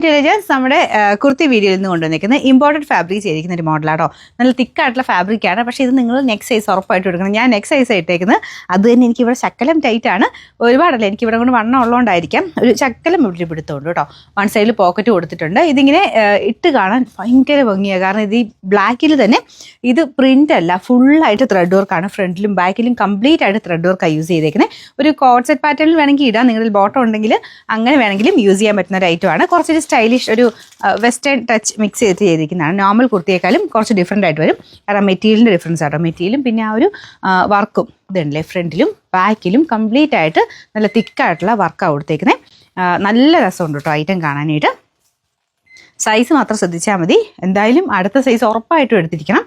Intelligence നമ്മുടെ കുർത്തി വീഡിയോയിൽ നിന്ന് കൊണ്ടുവന്നിരിക്കുന്നത് ഇമ്പോർട്ടഡ് ഫാബ്രിക് ചെയ്തിരിക്കുന്ന ഒരു മോഡലാട്ടോ. നല്ല തിക്കായിട്ടുള്ള ഫാബ്രിക്കാണ്. പക്ഷേ ഇത് നിങ്ങൾ നെക്ക് സൈസ് ഉറപ്പായിട്ട് എടുക്കണം. ഞാൻ നെക്ക് സൈസ് ഇട്ടേക്കുന്നത് അത് തന്നെ. എനിക്കിവിടെ ശക്കലം ടൈറ്റ് ആണ്. ഒരുപാടല്ല, എനിക്കിവിടെ കൊണ്ട് വണ്ണം ഉള്ളതുകൊണ്ടായിരിക്കാം ഒരു ശക്കലം ഇവിടെ പിടുത്തമുണ്ട് കേട്ടോ. വൺ സൈഡിൽ പോക്കറ്റ് കൊടുത്തിട്ടുണ്ട്. ഇതിങ്ങനെ ഇട്ട് കാണാൻ ഭയങ്കര ഭംഗിയാണ്. കാരണം ഇത് ഈ ബ്ലാക്കിൽ തന്നെ ഇത് പ്രിന്റ് അല്ല, ഫുള്ളായിട്ട് ത്രെഡ് വർക്കാണ്. ഫ്രണ്ടിലും ബാക്കിലും കംപ്ലീറ്റ് ആയിട്ട് ത്രെഡ് വർക്കാണ് യൂസ് ചെയ്തേക്കുന്നത്. ഒരു കോഡ് സെറ്റ് പാറ്റേണിൽ വേണമെങ്കിൽ ഇടാം. നിങ്ങളിൽ ബോട്ടം ഉണ്ടെങ്കിൽ അങ്ങനെ വേണമെങ്കിലും യൂസ് ചെയ്യാൻ പറ്റുന്ന ഒരു ഐറ്റമാണ്. കുറച്ചൊരു സ്റ്റൈലിഷ് ഒരു വെസ്റ്റേൺ ടച്ച് മിക്സ് ചെയ്തിരിക്കുന്നതാണ്. നോർമൽ കുർത്തിയേക്കാളും കുറച്ച് ഡിഫറെൻ്റ് ആയിട്ട് വരും. കാരണം മെറ്റീരിയലിൻ്റെ ഡിഫറൻസ് ആട്ടോ. മെറ്റീരിയലും പിന്നെ ആ ഒരു വർക്കും ഇതുണ്ടല്ലേ, ഫ്രണ്ടിലും ബാക്കിലും കംപ്ലീറ്റ് ആയിട്ട് നല്ല തിക്കായിട്ടുള്ള വർക്കാണ് കൊടുത്തേക്കുന്നത്. നല്ല രസമുണ്ട് കേട്ടോ ഐറ്റം കാണാനായിട്ട്. സൈസ് മാത്രം ശ്രദ്ധിച്ചാൽ മതി. എന്തായാലും അടുത്ത സൈസ് ഉറപ്പായിട്ടും എടുത്തിരിക്കണം.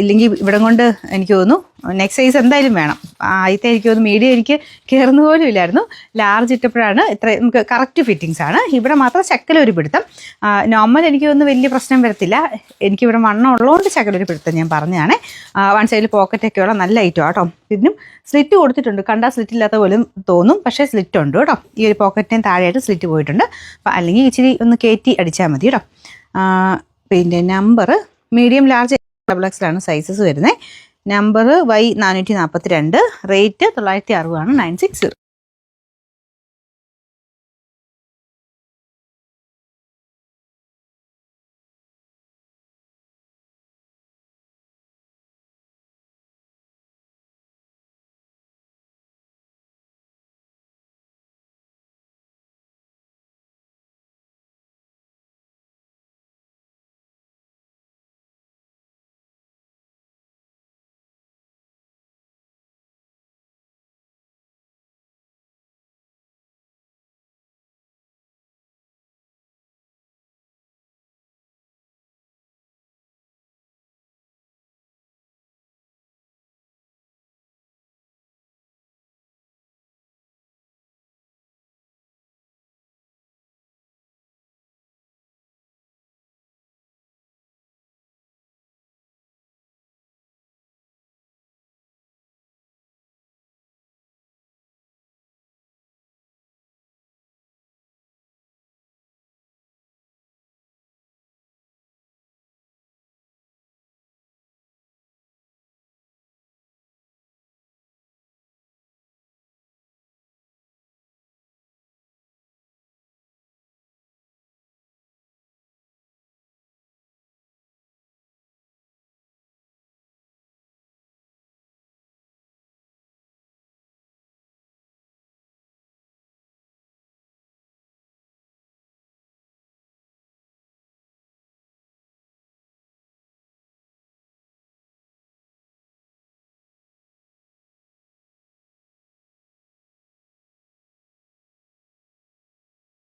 ഇല്ലെങ്കിൽ ഇവിടെ കൊണ്ട് എനിക്ക് തോന്നുന്നു നെക്സ്റ്റ് സൈസ് എന്തായാലും വേണം. ആദ്യത്തെ എനിക്ക് തോന്നുന്നു മീഡിയം എനിക്ക് കയറുന്ന പോലും ഇല്ലായിരുന്നു. ലാർജ് ഇട്ടപ്പോഴാണ് ഇത്ര നമുക്ക് കറക്റ്റ് ഫിറ്റിങ്സ് ആണ്. ഇവിടെ മാത്രം ശക്കലൊരു പിടുത്തം. നോർമൽ എനിക്ക് തോന്നുന്നു വലിയ പ്രശ്നം വരത്തില്ല. എനിക്കിവിടെ വണ്ണം ഉള്ളതുകൊണ്ട് ശക്കലൊരു പിടുത്തം ഞാൻ പറഞ്ഞതാണ്. വൺ സൈഡിൽ പോക്കറ്റൊക്കെയുള്ള നല്ല ഐറ്റം ആട്ടോ. ഇതിനും സ്ലിറ്റ് കൊടുത്തിട്ടുണ്ട്. കണ്ടാൽ സ്ലിറ്റ് ഇല്ലാത്ത പോലും തോന്നും, പക്ഷേ സ്ലിറ്റ് ഉണ്ട് കേട്ടോ. ഈ ഒരു പോക്കറ്റിന് താഴെയായിട്ട് സ്ലിറ്റ് പോയിട്ടുണ്ട്. അല്ലെങ്കിൽ ഇച്ചിരി ഒന്ന് കയറ്റി അടിച്ചാൽ മതി കേട്ടോ. പിന്നെ number medium large XXL sizes വരുന്നത്. നമ്പർ Y442, റേറ്റ് 960 ആണ്. 960.